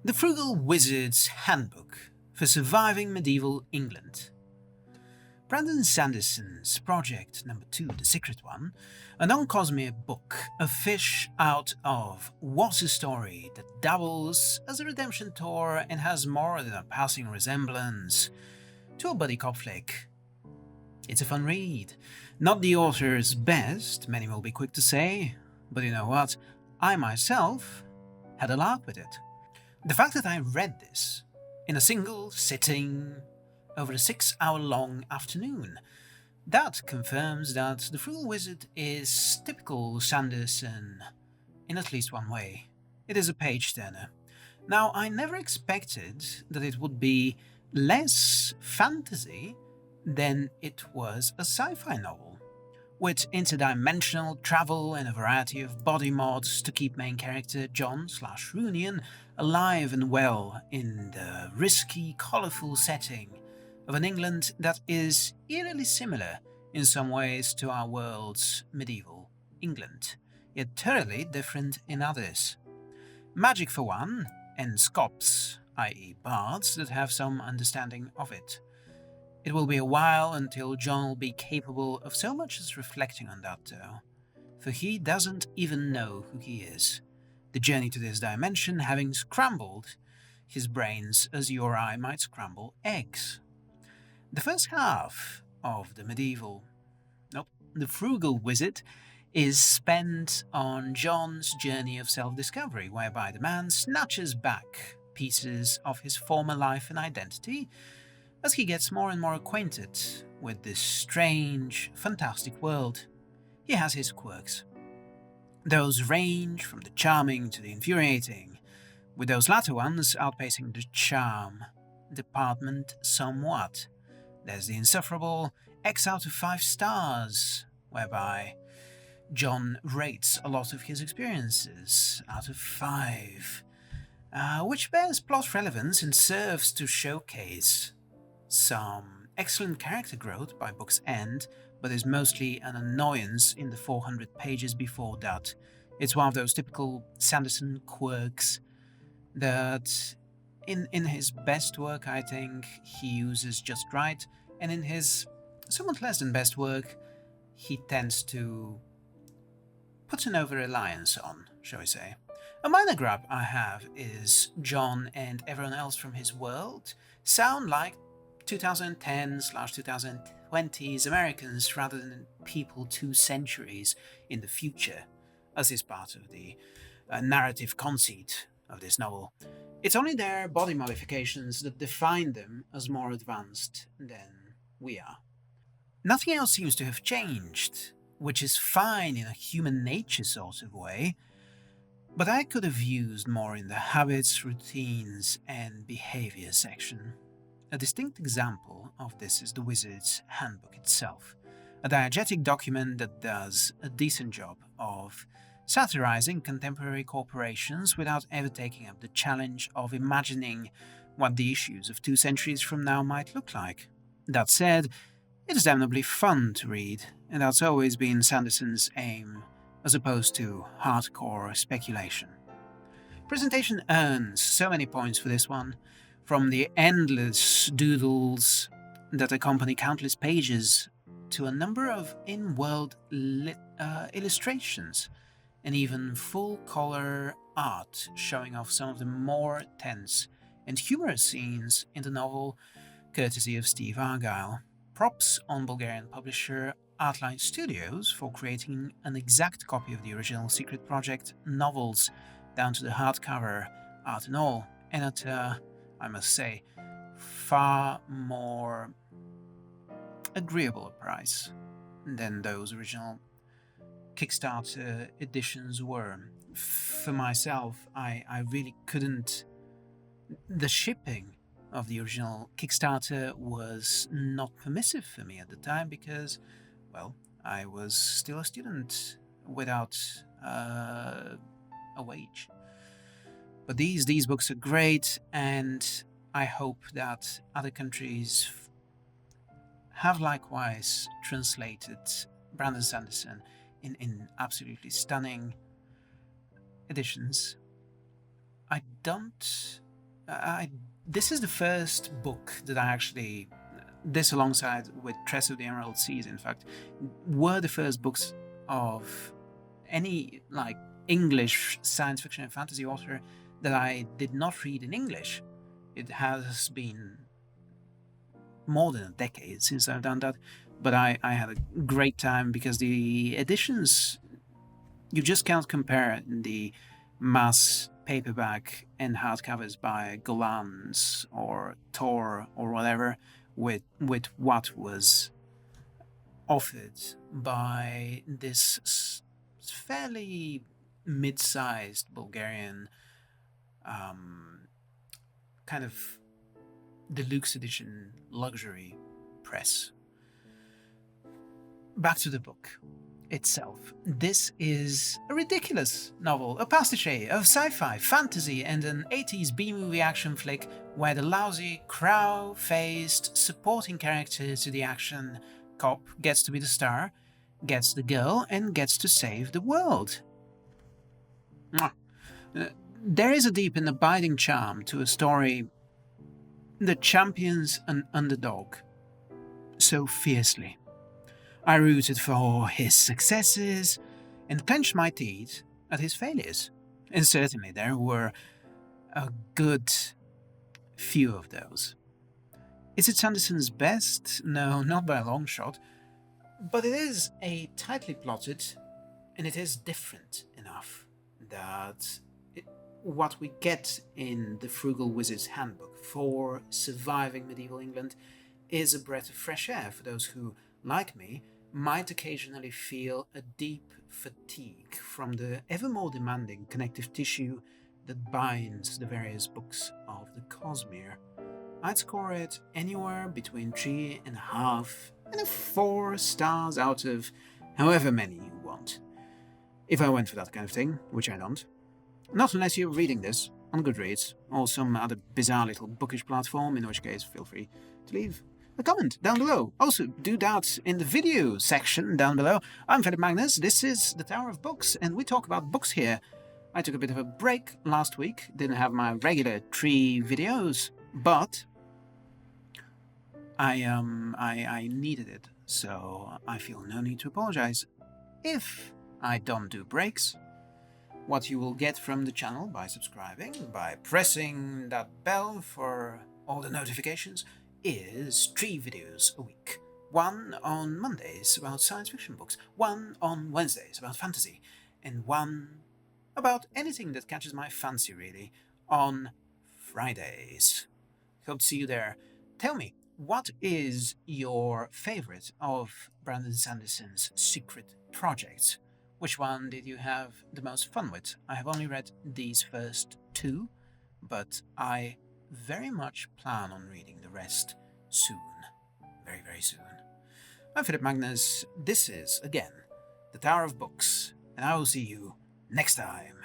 The Frugal Wizard's Handbook for Surviving Medieval England. Brandon Sanderson's project number 2, The Secret One, a non-Cosmere book, a fish out of was a story that doubles as a redemption tour and has more than a passing resemblance to a buddy cop flick. It's a fun read. Not the author's best, many will be quick to say, but you know what? I myself had a laugh with it. The fact that I read this in a single sitting over a 6-hour-long afternoon, that confirms that the Frugal Wizard is typical Sanderson in at least one way. It is a page-turner. Now, I never expected that it would be less fantasy than it was a sci-fi novel, with interdimensional travel and a variety of body mods to keep main character John/Runian alive and well in the risky, colourful setting of an England that is eerily similar in some ways to our world's medieval England, yet thoroughly different in others. Magic for one, and scops, i.e. bards, that have some understanding of it. It will be a while until John will be capable of so much as reflecting on that though, for he doesn't even know who he is, the journey to this dimension having scrambled his brains as you or I might scramble eggs. The first half of the Frugal Wizard is spent on John's journey of self-discovery, whereby the man snatches back pieces of his former life and identity as he gets more and more acquainted with this strange, fantastic world. He has his quirks. Those range from the charming to the infuriating, with those latter ones outpacing the charm department somewhat. There's the insufferable X out of 5 stars, whereby John rates a lot of his experiences out of 5, which bears plot relevance and serves to showcase some excellent character growth by book's end, but is mostly an annoyance in the 400 pages before that. It's one of those typical Sanderson quirks that in his best work, I think, he uses just right, and in his somewhat less than best work, he tends to put an over-reliance on, shall we say. A minor grab I have is John and everyone else from his world sound like 2010/2020s Americans rather than people 2 centuries in the future, as is part of the narrative conceit of this novel. It's only their body modifications that define them as more advanced than we are. Nothing else seems to have changed, which is fine in a human nature sort of way, but I could have used more in the habits, routines, and behavior section. A distinct example of this is the Wizard's Handbook itself, a diegetic document that does a decent job of satirizing contemporary corporations without ever taking up the challenge of imagining what the issues of 2 centuries from now might look like. That said, it is damnably fun to read, and that's always been Sanderson's aim, as opposed to hardcore speculation. Presentation earns so many points for this one, from the endless doodles that accompany countless pages to a number of in-world illustrations and even full-color art showing off some of the more tense and humorous scenes in the novel, courtesy of Steve Argyle. Props on Bulgarian publisher Artline Studios for creating an exact copy of the original Secret Project novels, down to the hardcover art and all, and at I must say, far more agreeable a price than those original Kickstarter editions were. For myself, I really couldn't. The shipping of the original Kickstarter was not permissive for me at the time because, well, I was still a student without a wage. But these books are great, and I hope that other countries have likewise translated Brandon Sanderson in absolutely stunning editions. I don't I this is the first book that I actually, this alongside with Tress of the Emerald Seas, in fact, were the first books of any like English science fiction and fantasy author that I did not read in English. It has been more than a decade since I've done that, but I had a great time because the editions, you just can't compare the mass paperback and hardcovers by Golan's or Tor or whatever with what was offered by this fairly mid-sized Bulgarian kind of deluxe edition luxury press. Back to the book itself. This is a ridiculous novel, a pastiche of sci-fi, fantasy, and an 80s B-movie action flick where the lousy, crow-faced supporting character to the action cop gets to be the star, gets the girl, and gets to save the world. There is a deep and abiding charm to a story that champions an underdog so fiercely. I rooted for his successes and clenched my teeth at his failures. And certainly there were a good few of those. Is it Sanderson's best? No, not by a long shot. But it is a tightly plotted, and it is different enough that what we get in the Frugal Wizard's Handbook for surviving medieval England is a breath of fresh air for those who, like me, might occasionally feel a deep fatigue from the ever more demanding connective tissue that binds the various books of the Cosmere. I'd score it anywhere between 3.5 and 4 stars out of however many you want. If I went for that kind of thing, which I don't. Not unless you're reading this on Goodreads or some other bizarre little bookish platform, in which case feel free to leave a comment down below. Also, do that in the video section down below. I'm Philip Magnus, this is The Tower of Books, and we talk about books here. I took a bit of a break last week, didn't have my regular 3 videos, but I needed it, so I feel no need to apologize if I don't do breaks. What you will get from the channel by subscribing, by pressing that bell for all the notifications, is 3 videos a week. 1 on Mondays about science fiction books, 1 on Wednesdays about fantasy, and 1 about anything that catches my fancy really on Fridays. Hope to see you there. Tell me, what is your favorite of Brandon Sanderson's secret projects? Which one did you have the most fun with? I have only read these first 2, but I very much plan on reading the rest soon. Very, very soon. I'm Philip Magnus. This is, again, The Tower of Books, and I will see you next time.